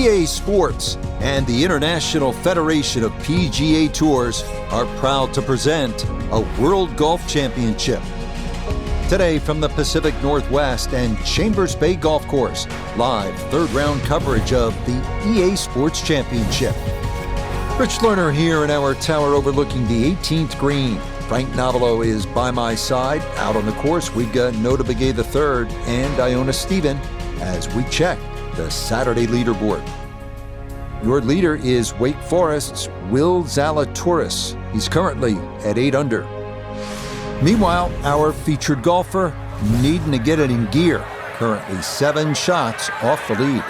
PGA Sports and the International Federation of PGA Tours are proud to present a World Golf Championship. Today from the Pacific Northwest and Chambers Bay Golf Course, live third round coverage of the EA Sports Championship. Rich Lerner here in our tower overlooking the 18th green. Frank Novello is by my side. Out on the course, we've got Nota Begay III and Iona Stephen as we check the Saturday leaderboard. Your leader is Wake Forest's Will Zalatoris. He's currently at 8 under. Meanwhile, our featured golfer needing to get it in gear. Currently 7 shots off the lead.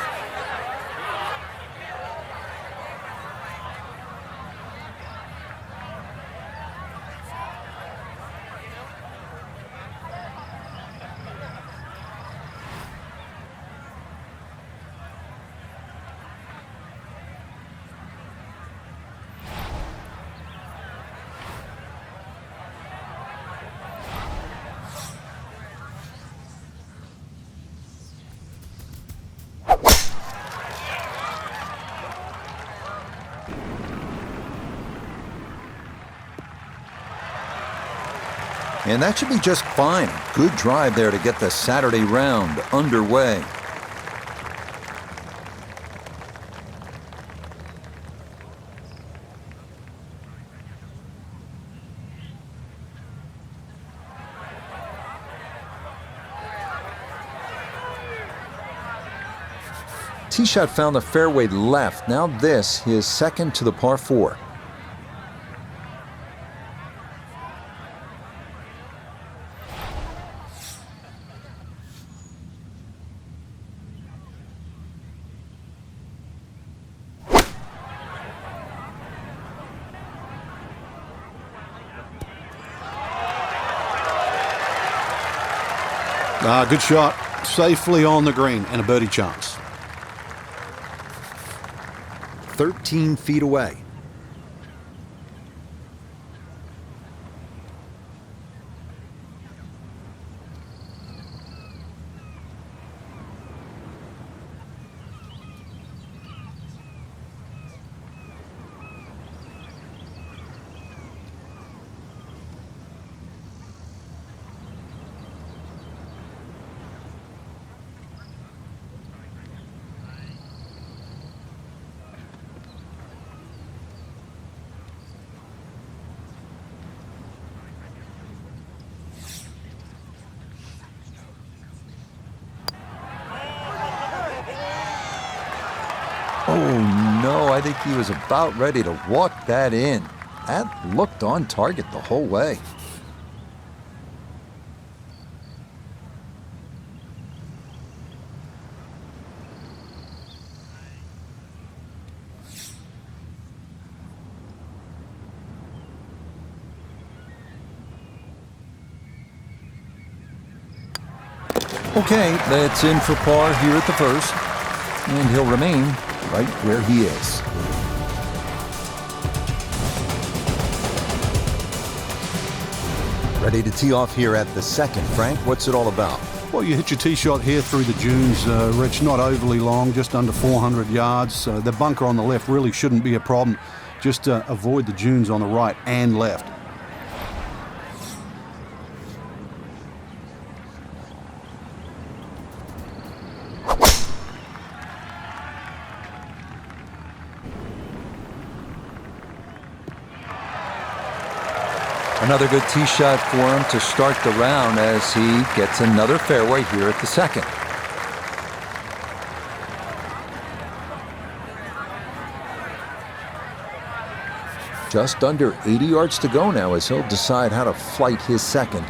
And that should be just fine. Good drive there to get the Saturday round underway. Tee shot found the fairway left. Now this, his second to the par 4. Good shot. Safely on the green and a birdie chance. 13 feet away. Oh no, I think he was about ready to walk that in. That looked on target the whole way. Okay, that's in for par here at the first, and he'll remain right where he is. Ready to tee off here at the second. Frank, what's it all about? Well, you hit your tee shot here through the dunes, Rich, not overly long, just under 400 yards. The bunker on the left really shouldn't be a problem. Just avoid the dunes on the right and left. Another good tee shot for him to start the round as he gets another fairway here at the second. Just under 80 yards to go now as he'll decide how to flight his second.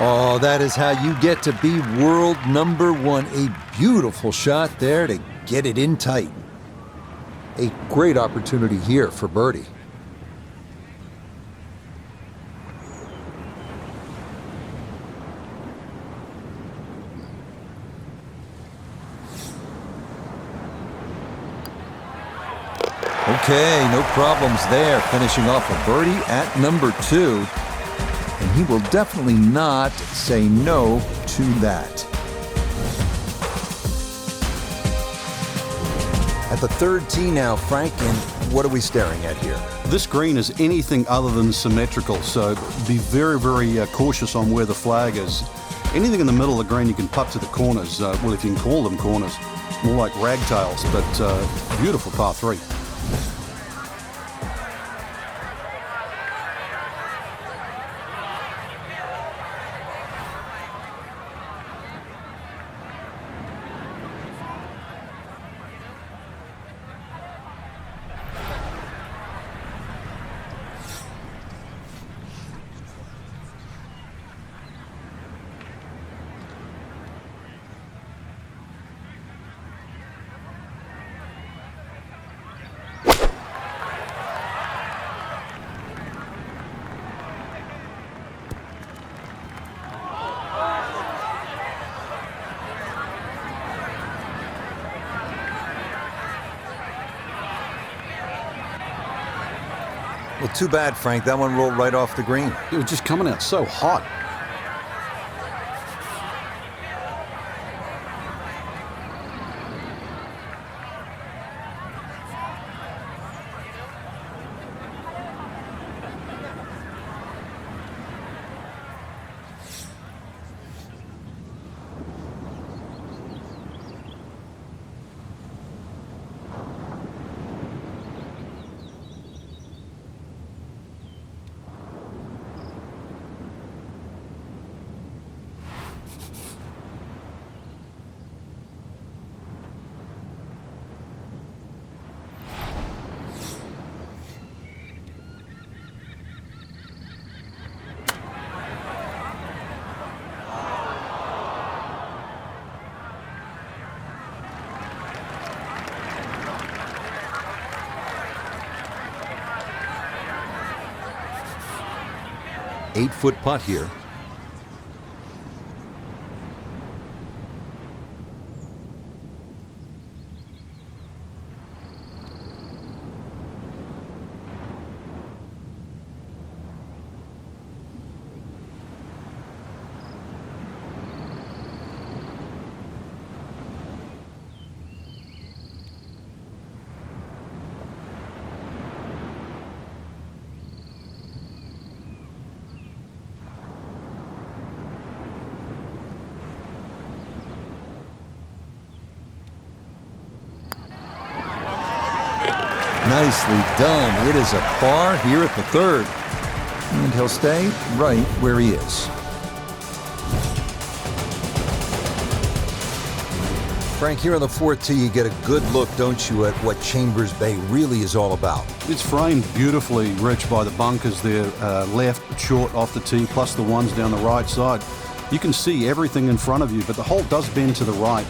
Oh, that is how you get to be world number one. A beautiful shot there to get it in tight. A great opportunity here for birdie. Okay, no problems there. Finishing off a birdie at number 2. And he will definitely not say no to that. At the third tee now, Frank, and what are we staring at here? This green is anything other than symmetrical, so be very, very cautious on where the flag is. Anything in the middle of the green you can putt to the corners. Well, if you can call them corners. More like ragtails, but beautiful par 3. Well, too bad, Frank. That one rolled right off the green. It was just coming out so hot. Eight-foot putt here. Nicely done. It is a par here at the third. And he'll stay right where he is. Frank, here on the fourth tee, you get a good look, don't you, at what Chambers Bay really is all about. It's framed beautifully, Rich, by the bunkers there, left, short, off the tee, plus the ones down the right side. You can see everything in front of you, but the hole does bend to the right.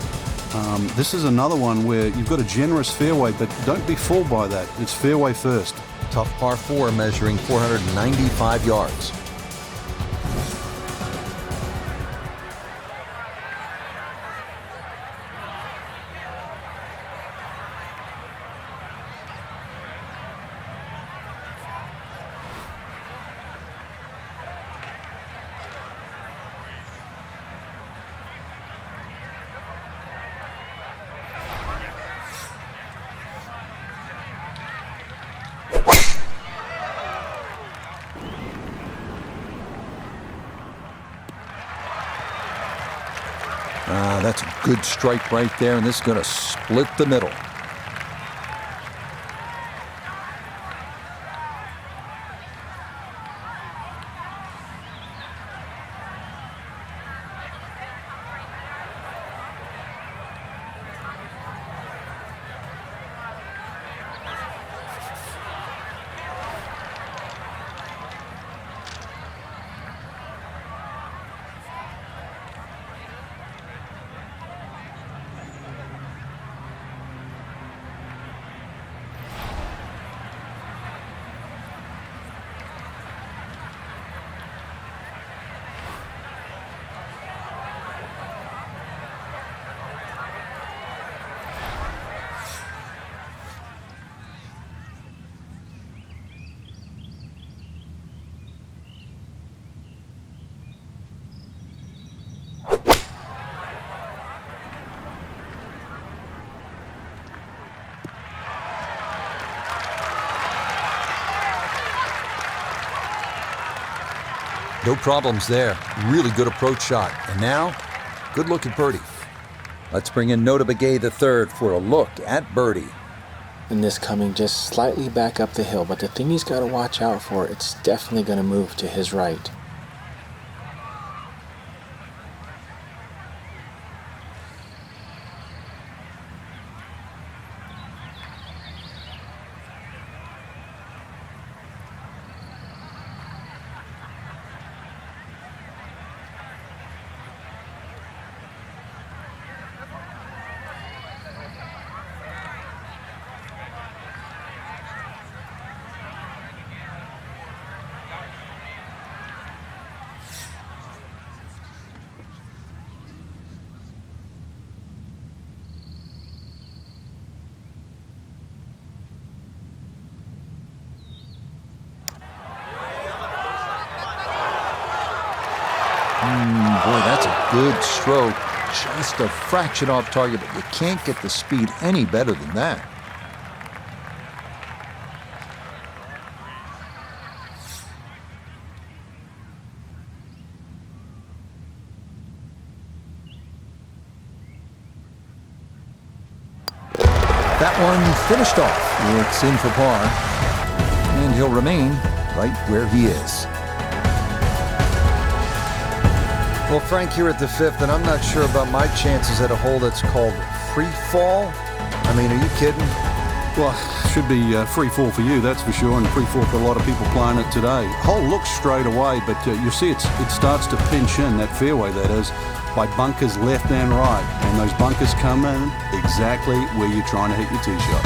This is another one where you've got a generous fairway, but don't be fooled by that. It's fairway first. Tough par 4 measuring 495 yards. That's a good strike right there, and this is going to split the middle. No problems there. Really good approach shot. And now, good look at birdie. Let's bring in Nota Begay III for a look at birdie. And this coming just slightly back up the hill, but the thing he's got to watch out for, it's definitely going to move to his right. Boy, that's a good stroke. Just a fraction off target, but you can't get the speed any better than that. That one finished off. It's in for par, and he'll remain right where he is. Well, Frank, here at the 5th, and I'm not sure about my chances at a hole that's called free fall. I mean, are you kidding? Well, should be free fall for you, that's for sure, and free fall for a lot of people playing it today. Hole looks straight away, but you see it starts to pinch in, that fairway that is, by bunkers left and right. And those bunkers come in exactly where you're trying to hit your tee shot.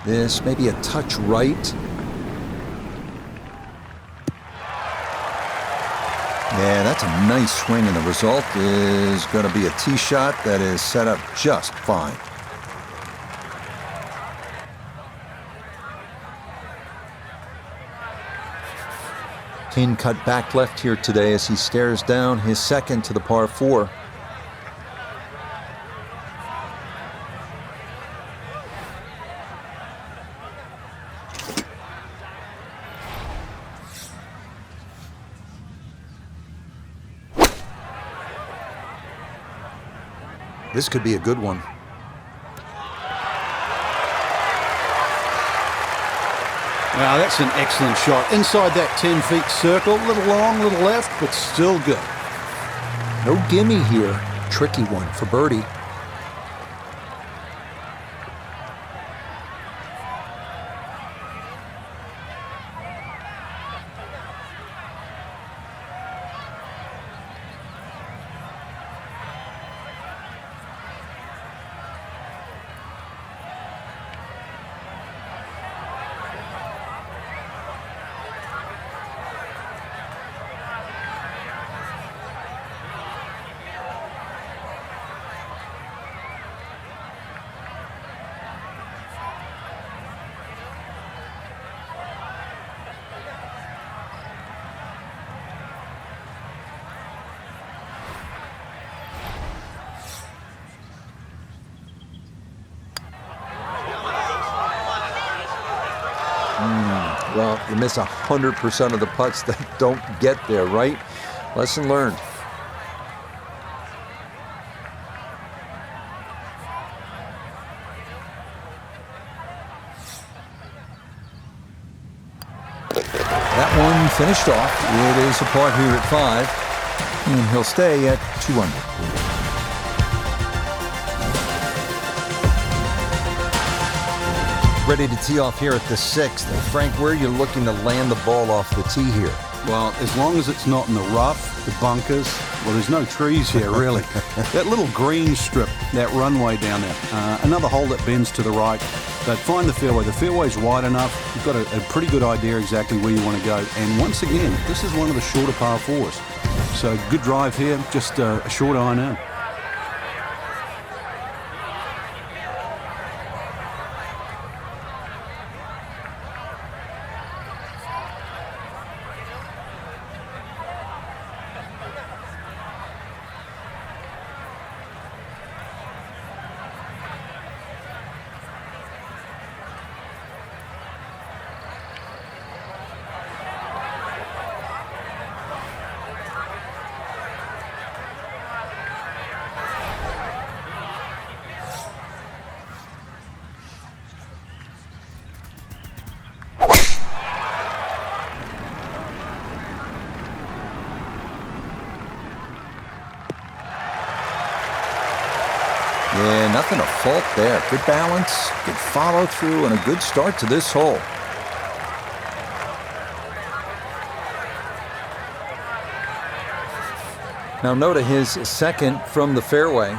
This may be a touch right. Yeah, that's a nice swing, and the result is going to be a tee shot that is set up just fine. Pin cut back left here today as he stares down his second to the par 4. This could be a good one. Wow, that's an excellent shot. Inside that 10 feet circle, a little long, a little left, but still good. No gimme here. Tricky one for birdie. Well, you miss 100% of the putts that don't get there, right? Lesson learned. That one finished off. It is a par here at 5, and he'll stay at 2 under. ready to tee off here at the 6th. And Frank, where are you looking to land the ball off the tee here? Well, as long as it's not in the rough, the bunkers, well, there's no trees here, really. That little green strip, that runway down there, another hole that bends to the right, but find the fairway. The fairway's wide enough. You've got a pretty good idea exactly where you want to go. And once again, this is one of the shorter par 4s. So good drive here, just a short iron in. Yeah, nothing to fault there. Good balance, good follow through, and a good start to this hole. Now note his second from the fairway.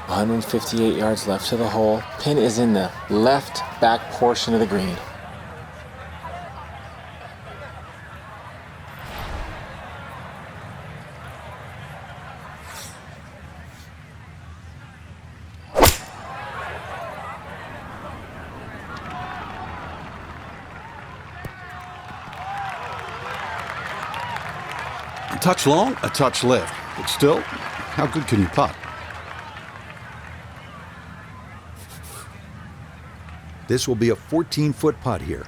158 yards left to the hole. Pin is in the left back portion of the green. A touch long, a touch left. But still, how good can you putt? This will be a 14-foot putt here.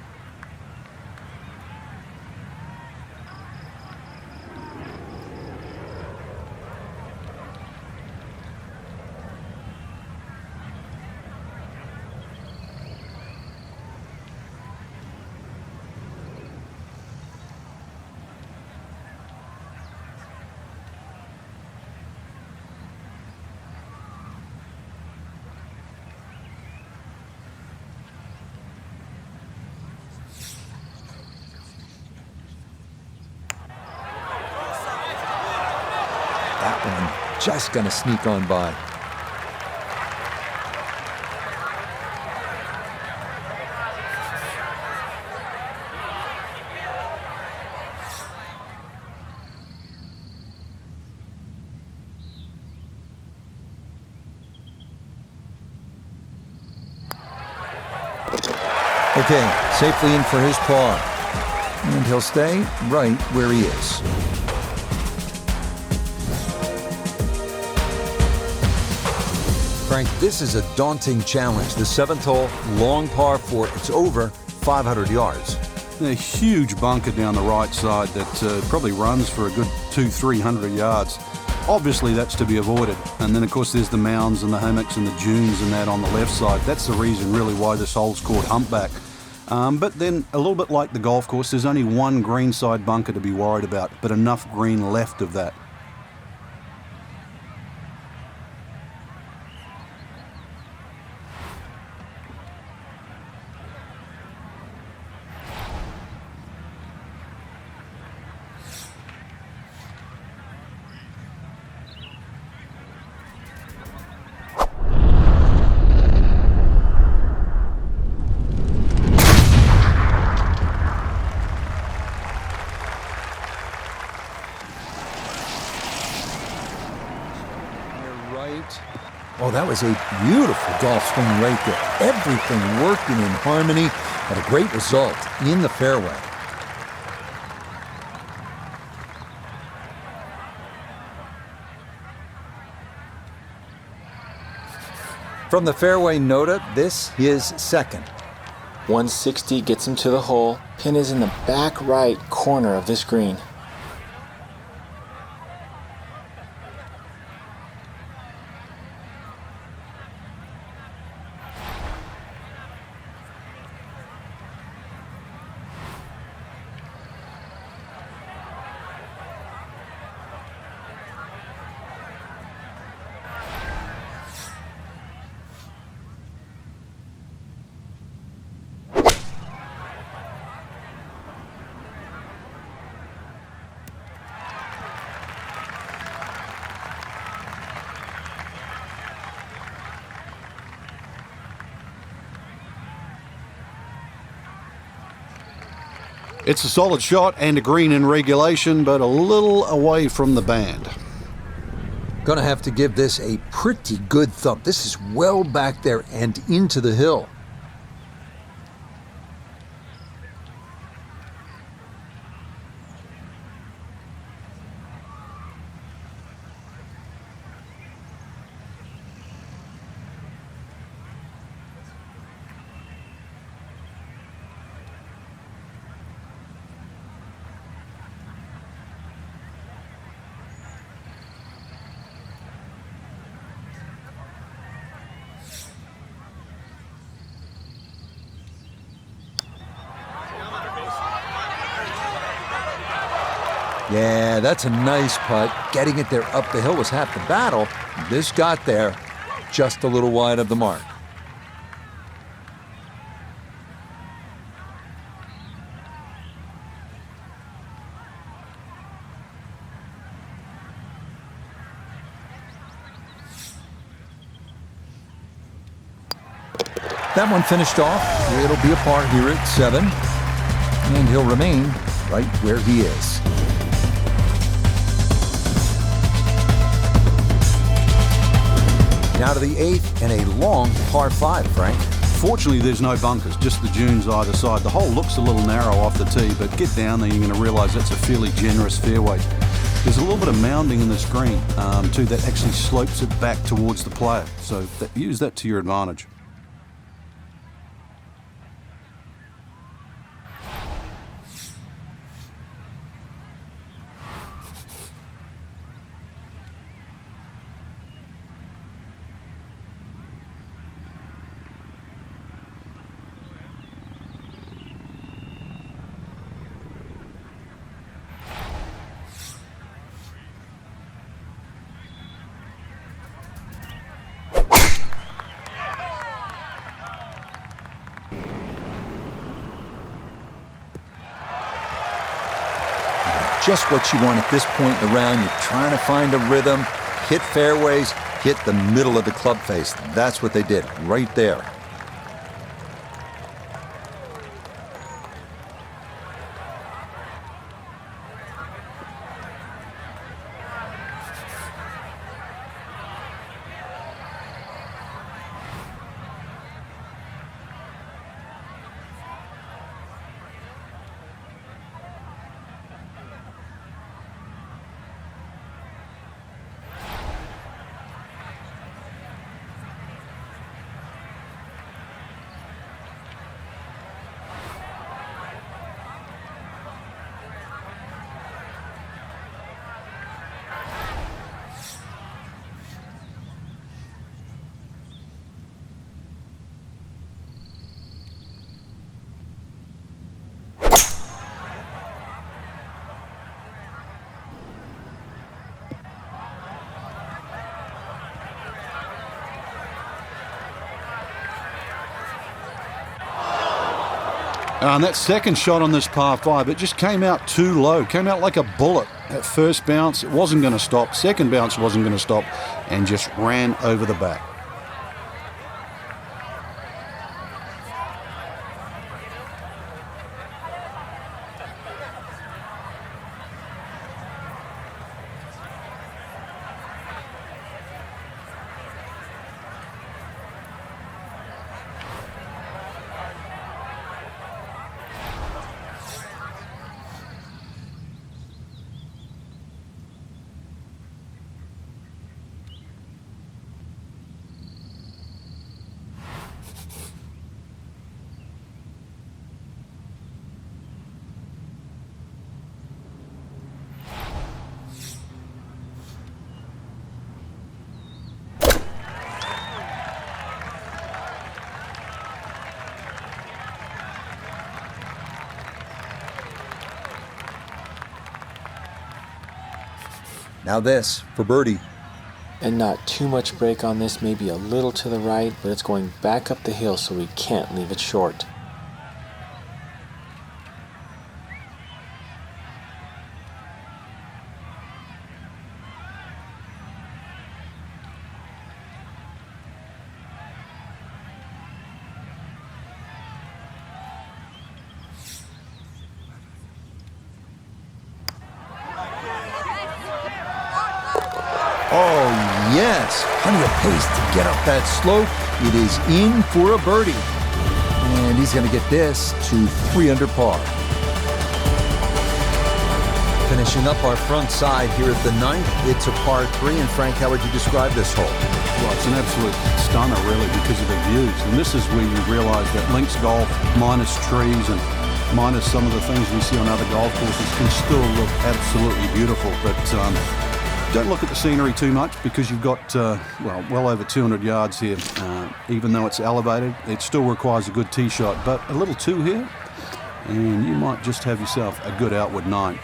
That one just going to sneak on by. Okay, safely in for his par. And he'll stay right where he is. Frank, this is a daunting challenge. The 7th hole, long par 4. It's over 500 yards. A huge bunker down the right side that probably runs for a good 200-300 yards. Obviously, that's to be avoided. And then, of course, there's the mounds and the hammocks and the dunes and that on the left side. That's the reason, really, why this hole's called Humpback. But then, a little bit like the golf course, there's only one greenside bunker to be worried about, but enough green left of that. Oh, that was a beautiful golf swing right there. Everything working in harmony and a great result in the fairway. From the fairway, Nota, this is second. 160 gets him to the hole. Pin is in the back right corner of this green. It's a solid shot and a green in regulation, but a little away from the band. Gonna have to give this a pretty good thump. This is well back there and into the hill. Yeah, that's a nice putt. Getting it there up the hill was half the battle. This got there just a little wide of the mark. That one finished off. It'll be a par here at 7. And he'll remain right where he is. Now to the 8th and a long par 5, Frank. Fortunately, there's no bunkers, just the dunes either side. The hole looks a little narrow off the tee, but get down there, you're going to realise that's a fairly generous fairway. There's a little bit of mounding in this green, too, that actually slopes it back towards the player. So use that to your advantage. Just what you want at this point in the round. You're trying to find a rhythm, hit fairways, hit the middle of the club face. That's what they did right there. And that second shot on this par 5, it just came out too low, came out like a bullet. At first bounce, it wasn't going to stop. Second bounce wasn't going to stop, and just ran over the back. Now this for birdie. And not too much break on this, maybe a little to the right, but it's going back up the hill, so we can't leave it short. Oh, yes. Plenty of pace to get up that slope. It is in for a birdie. And he's going to get this to 3 under par. Finishing up our front side here at the 9th, it's a par 3. And Frank, how would you describe this hole? Well, it's an absolute stunner, really, because of the views. And this is where you realize that links golf, minus trees and minus some of the things we see on other golf courses, can still look absolutely beautiful. But don't look at the scenery too much, because you've got, well over 200 yards here. Even though it's elevated, it still requires a good tee shot. But a little 2 here, and you might just have yourself a good outward 9.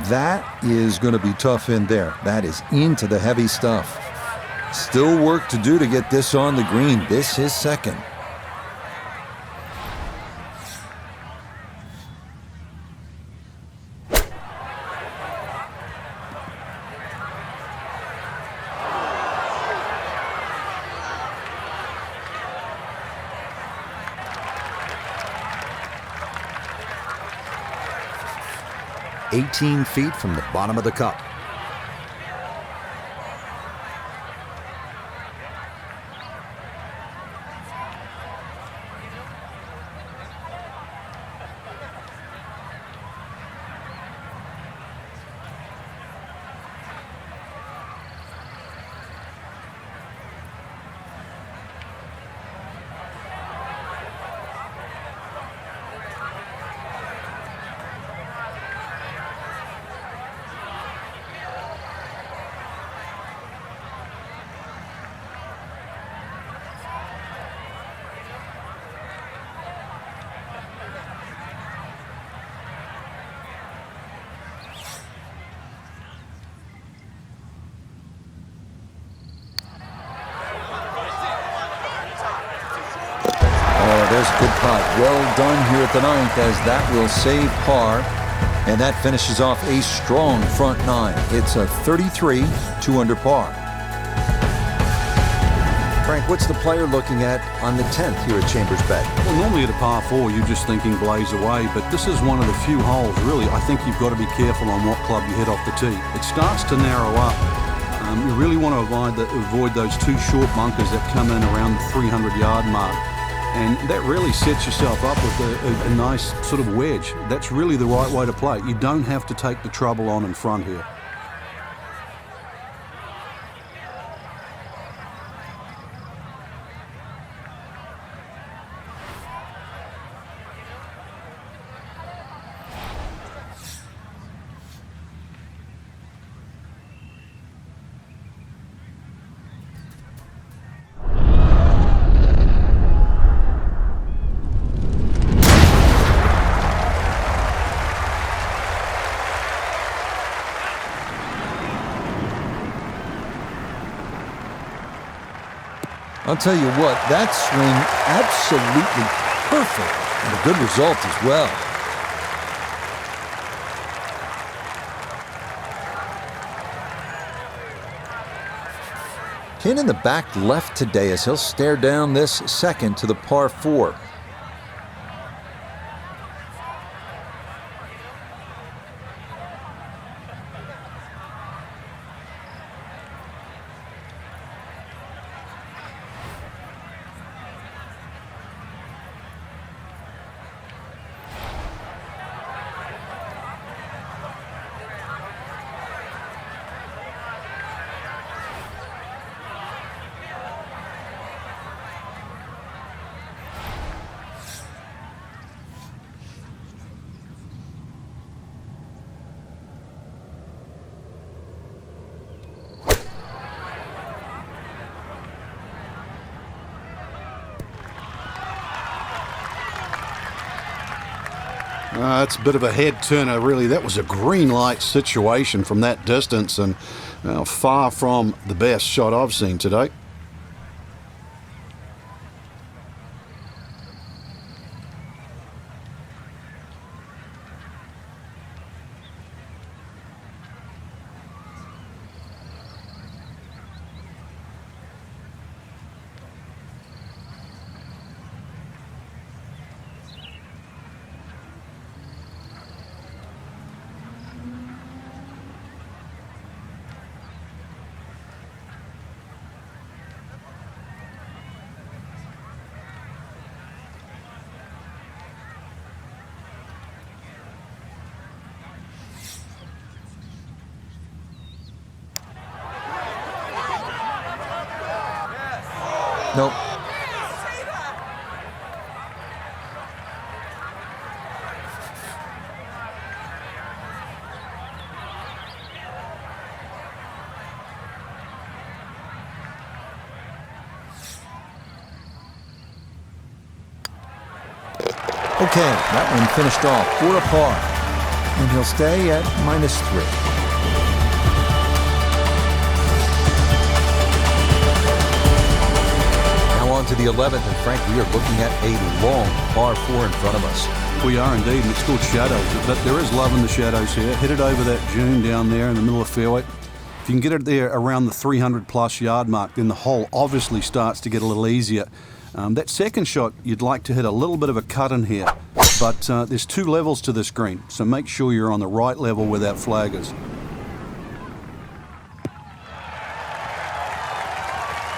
That is going to be tough in there. That is into the heavy stuff. Still work to do to get this on the green. This is second. Feet from the bottom of the cup. There's a good putt. Well done here at the 9th, as that will save par. And that finishes off a strong front 9. It's a 33, 2 under par. Frank, what's the player looking at on the 10th here at Chambers Bay? Well, normally at a par 4, you're just thinking blaze away, but this is one of the few holes, really, I think you've got to be careful on what club you hit off the tee. It starts to narrow up. You really want to avoid those 2 short bunkers that come in around the 300-yard mark. And that really sets yourself up with a nice sort of wedge. That's really the right way to play it. You don't have to take the trouble on in front here. I'll tell you what, that swing absolutely perfect, and a good result as well. Pin in the back left today as he'll stare down this second to the par 4. It's a bit of a head turner, really. That was a green light situation from that distance, and far from the best shot I've seen today. Nope. Okay, that one finished off for a par, and he'll stay at -3. On to the 11th, and Frank, we are looking at a long par 4 in front of us. We are indeed, and it's called shadows, but there is love in the shadows here. Hit it over that dune down there in the middle of the fairway. If you can get it there around the 300-plus yard mark, then the hole obviously starts to get a little easier. That second shot, you'd like to hit a little bit of a cut in here, but there's 2 levels to this green, so make sure you're on the right level where that flag is.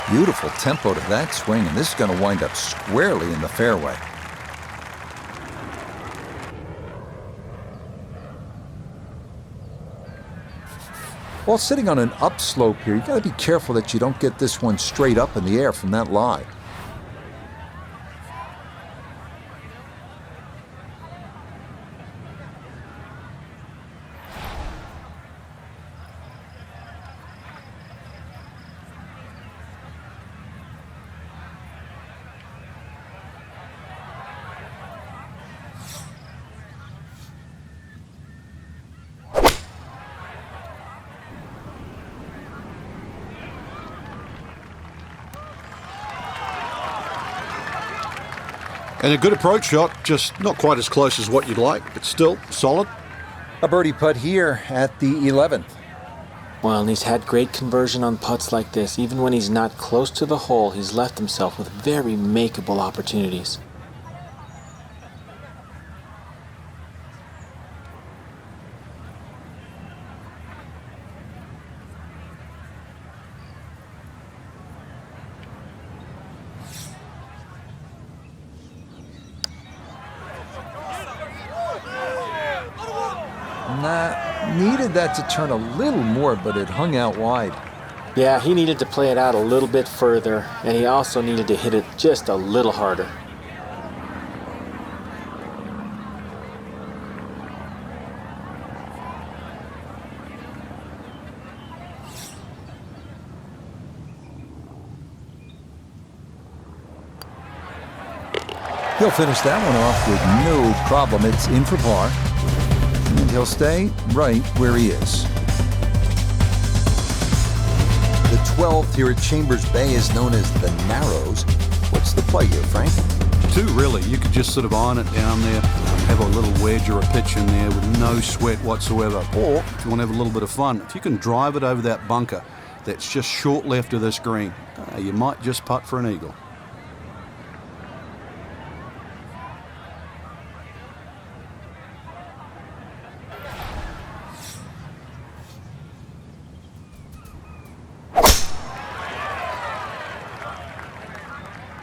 Beautiful tempo to that swing, and this is going to wind up squarely in the fairway. While sitting on an upslope here, you got to be careful that you don't get this one straight up in the air from that lie. And a good approach shot, just not quite as close as what you'd like, but still solid. A birdie putt here at the 11th. Well, and he's had great conversion on putts like this. Even when he's not close to the hole, he's left himself with very makeable opportunities. Needed that to turn a little more, but it hung out wide. Yeah, he needed to play it out a little bit further, and he also needed to hit it just a little harder. He'll finish that one off with no problem. It's in for par. And he'll stay right where he is. The 12th here at Chambers Bay is known as the Narrows. What's the play here, Frank? 2, really. You could just sort of iron it down there, have a little wedge or a pitch in there with no sweat whatsoever. Or, if you want to have a little bit of fun, if you can drive it over that bunker that's just short left of this green, you might just putt for an eagle.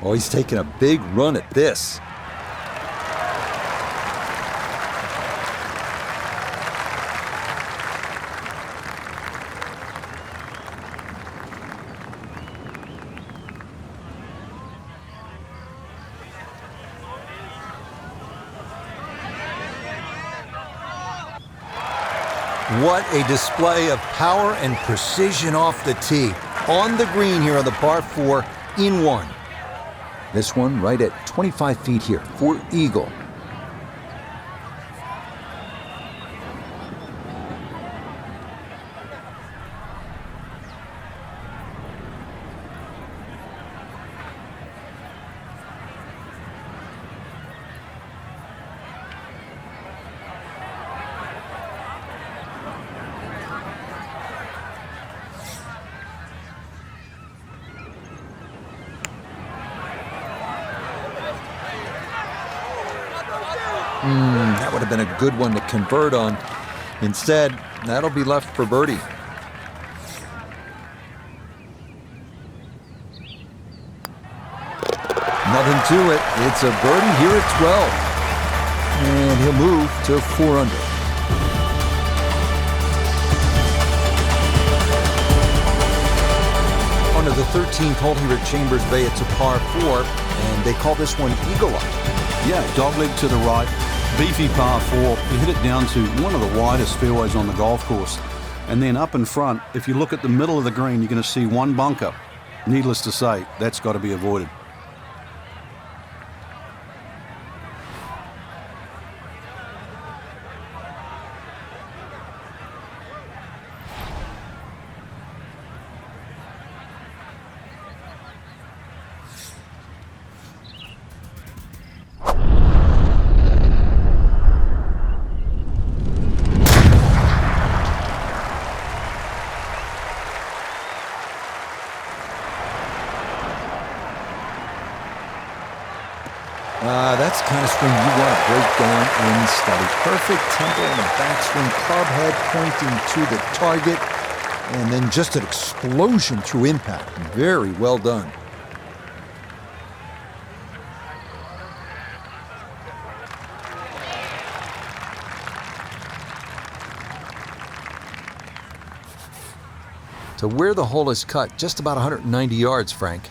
Oh, he's taking a big run at this. What a display of power and precision off the tee. On the green here on the par 4 in 1. This one right at 25 feet here for eagle. That would have been a good one to convert on. Instead, that'll be left for birdie. Nothing to it. It's a birdie here at 12. And he'll move to 4 under. On to the 13th hole here at Chambers Bay. It's a par 4, and they call this one Eagle Eye. Yeah, dogleg to the right, beefy par 4. You hit it down to one of the widest fairways on the golf course. And then up in front, if you look at the middle of the green, you're going to see one bunker. Needless to say, that's got to be avoided. That's the kind of swing you want to break down and study. Perfect tempo on the backswing, club head pointing to the target, and then just an explosion through impact. Very well done. To where the hole is cut, just about 190 yards, Frank.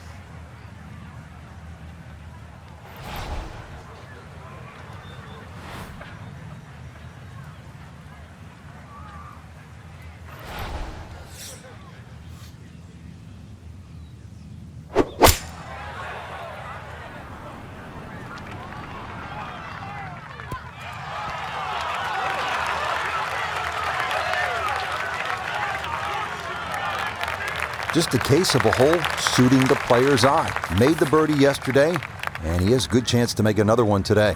Just a case of a hole suiting the player's eye. Made the birdie yesterday, and he has a good chance to make another one today.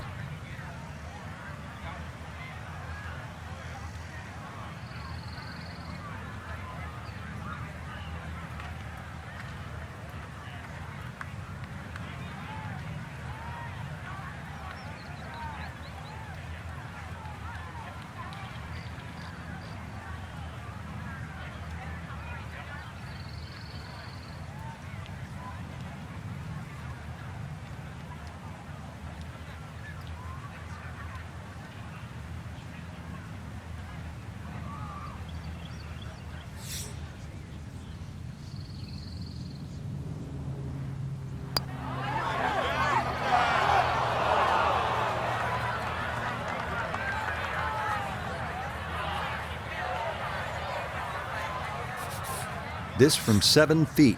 This from 7 feet.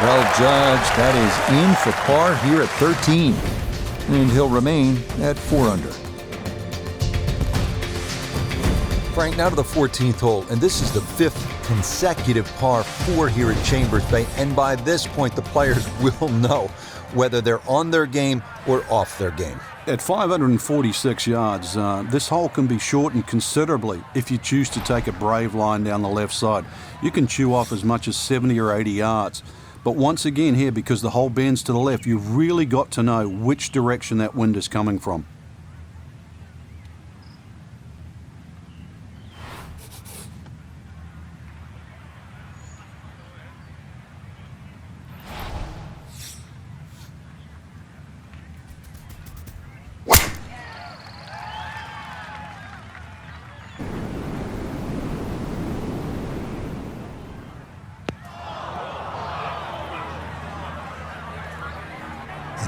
Well judged. That is in for par here at 13. And he'll remain at 4 under. Frank, now to the 14th hole, and this is the 5th consecutive par 4 here at Chambers Bay, and by this point the players will know whether they're on their game or off their game. At 546 yards, this hole can be shortened considerably if you choose to take a brave line down the left side. You can chew off as much as 70 or 80 yards. But once again here, because the hole bends to the left, you've really got to know which direction that wind is coming from.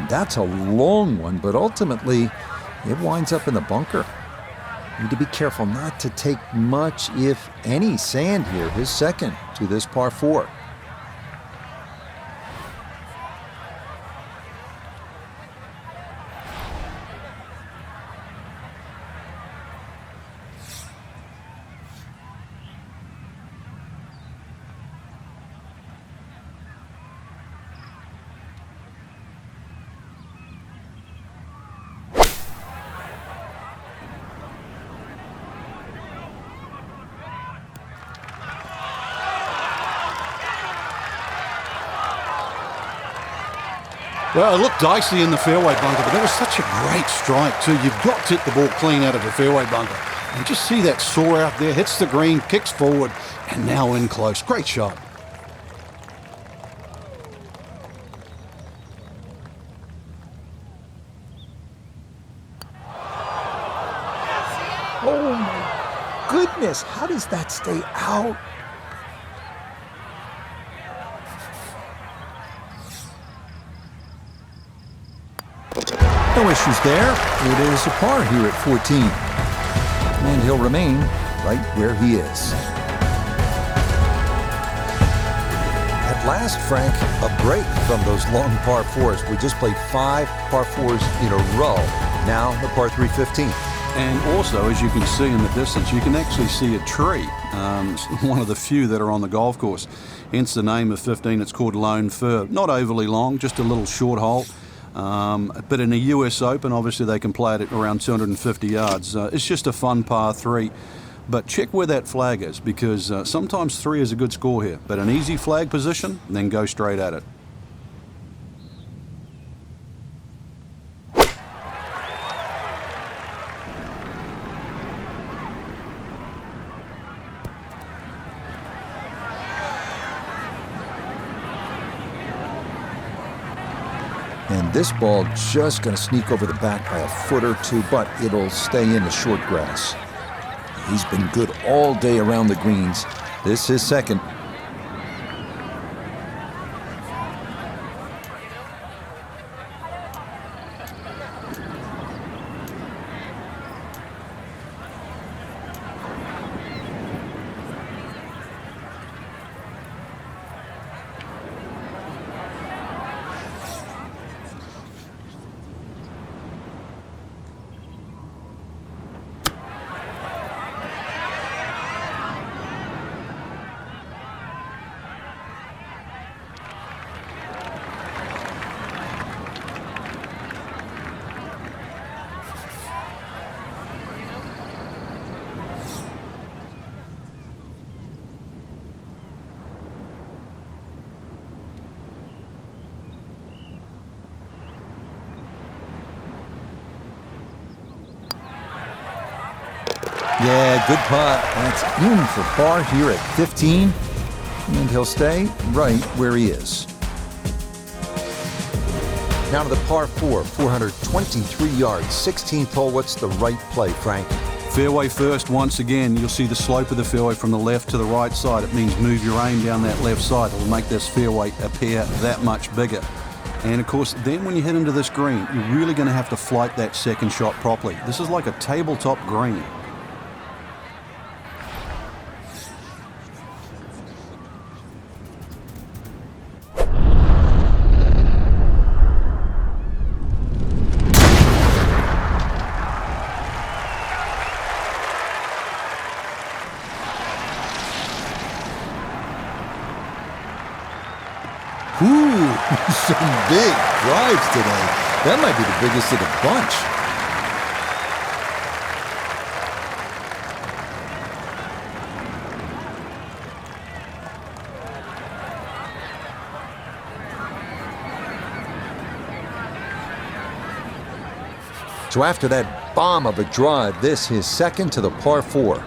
That's a long one, but ultimately it winds up in the bunker. You need to be careful not to take much, if any, sand here. His second to this par 4. Well, it looked dicey in the fairway bunker, but that was such a great strike too. You've got to hit the ball clean out of the fairway bunker. And just see that saw out there, hits the green, kicks forward, and now in close. Great shot. Oh my goodness, how does that stay out? No issues there. It is a par here at 14. And he'll remain right where he is. At last, Frank, a break from those long par fours. We just played 5 par fours in a row. Now the par 3 15. And also, as you can see in the distance, you can actually see a tree. It's one of the few that are on the golf course. Hence the name of 15. It's called Lone Fir. Not overly long, just a little short hole. But in a US Open, obviously they can play it at around 250 yards. It's just a fun par 3. But check where that flag is, because sometimes 3 is a good score here. But an easy flag position, then go straight at it. And this ball just going to sneak over the back by a foot or two, but it'll stay in the short grass. He's been good all day around the greens. This is second. Yeah, good putt. That's in for par here at 15. And he'll stay right where he is. Now to the par 4, 423 yards, 16th hole. What's the right play, Frank? Fairway first. Once again, you'll see the slope of the fairway from the left to the right side. It means move your aim down that left side. It'll make this fairway appear that much bigger. And of course, then when you hit into this green, you're really going to have to flight that second shot properly. This is like a tabletop green. Ooh, some big drives today. That might be the biggest of the bunch. So after that bomb of a drive, this is second to the par 4.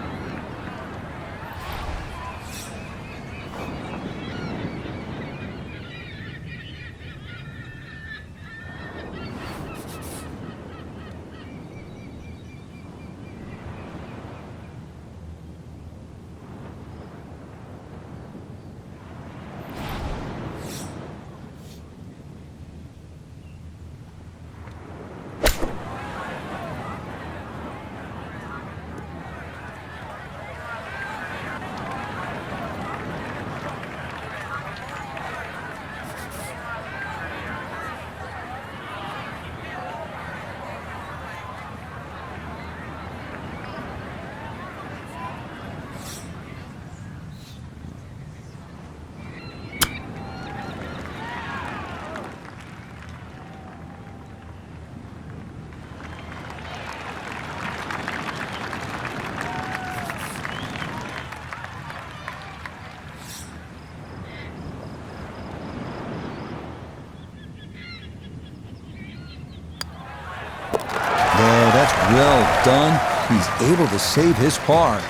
done, he's able to save his par.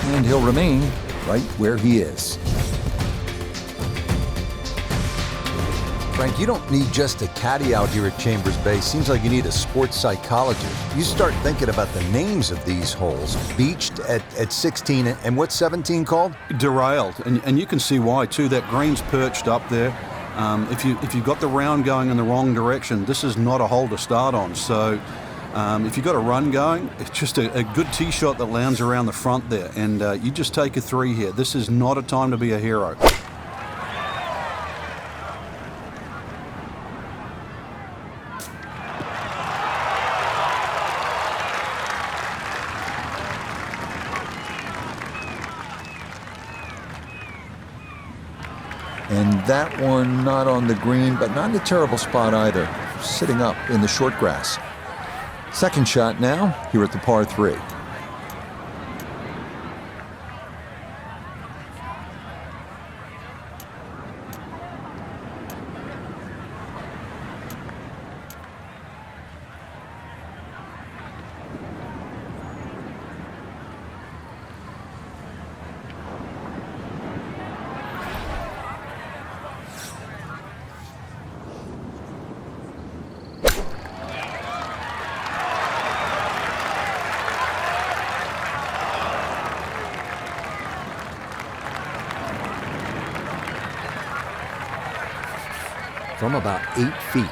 And he'll remain right where he is. Frank, you don't need just a caddy out here at Chambers Bay. Seems like you need a sports psychologist. You start thinking about the names of these holes. Beached at 16, and what's 17 called? Derailed, and you can see why too. That green's perched up there. If you've got the round going in the wrong direction, this is not a hole to start on. So if you've got a run going, it's just a good tee shot that lands around the front there, and you just take a 3 here. This is not a time to be a hero. And that one not on the green, but not in a terrible spot either, sitting up in the short grass. Second shot now, here at the par 3. From about 8 feet.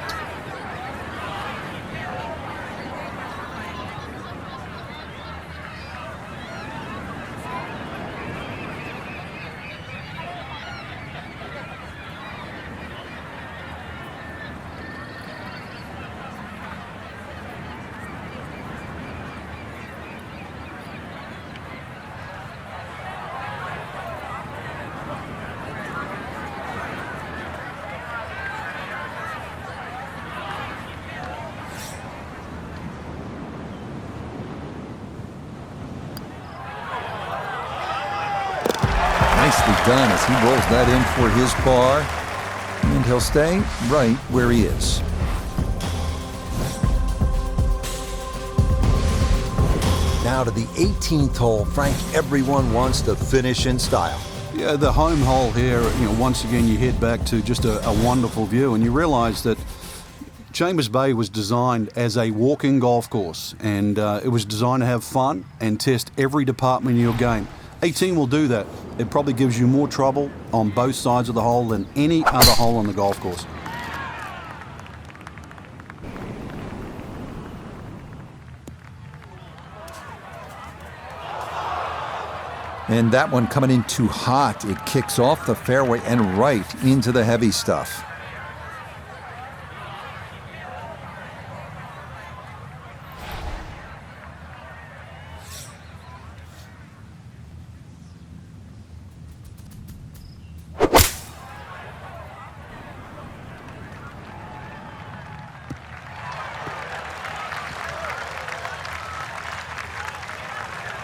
Nicely done as he rolls that in for his par. And he'll stay right where he is. Now to the 18th hole. Frank, everyone wants to finish in style. Yeah, the home hole here, once again you head back to just a wonderful view, and you realise that Chambers Bay was designed as a walking golf course, and it was designed to have fun and test every department in your game. 18 will do that. It probably gives you more trouble on both sides of the hole than any other hole on the golf course. And that one coming in too hot. It kicks off the fairway and right into the heavy stuff.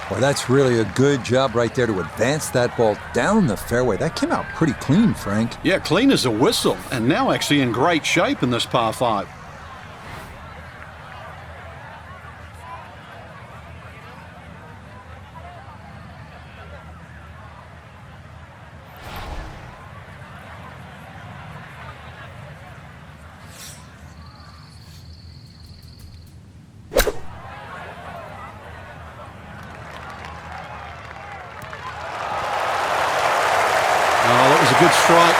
Well, that's really a good job right there to advance that ball down the fairway. That came out pretty clean, Frank. Yeah, clean as a whistle, and now actually in great shape in this par 5. A good strike.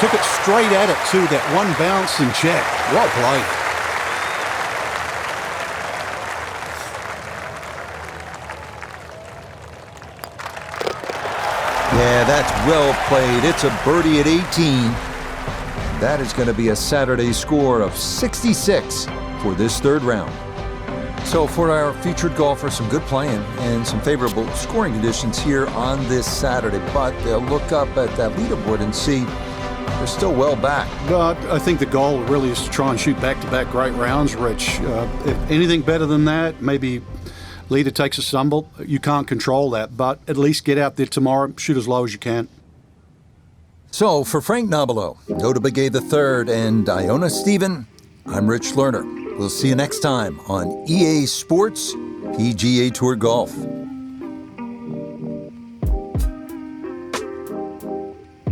Took it straight at it, too. That one bounce and check. Well played. Yeah, that's well played. It's a birdie at 18. That is going to be a Saturday score of 66 for this third round. So for our featured golfer, some good playing and some favorable scoring conditions here on this Saturday. But they'll look up at that leaderboard and see they're still well back. But I think the goal really is to try and shoot back-to-back great rounds, Rich. If anything better than that, maybe leader takes a stumble. You can't control that, but at least get out there tomorrow, shoot as low as you can. So for Frank Nobilo, Noda Begay III, and Iona Stephen, I'm Rich Lerner. We'll see you next time on EA Sports PGA Tour Golf.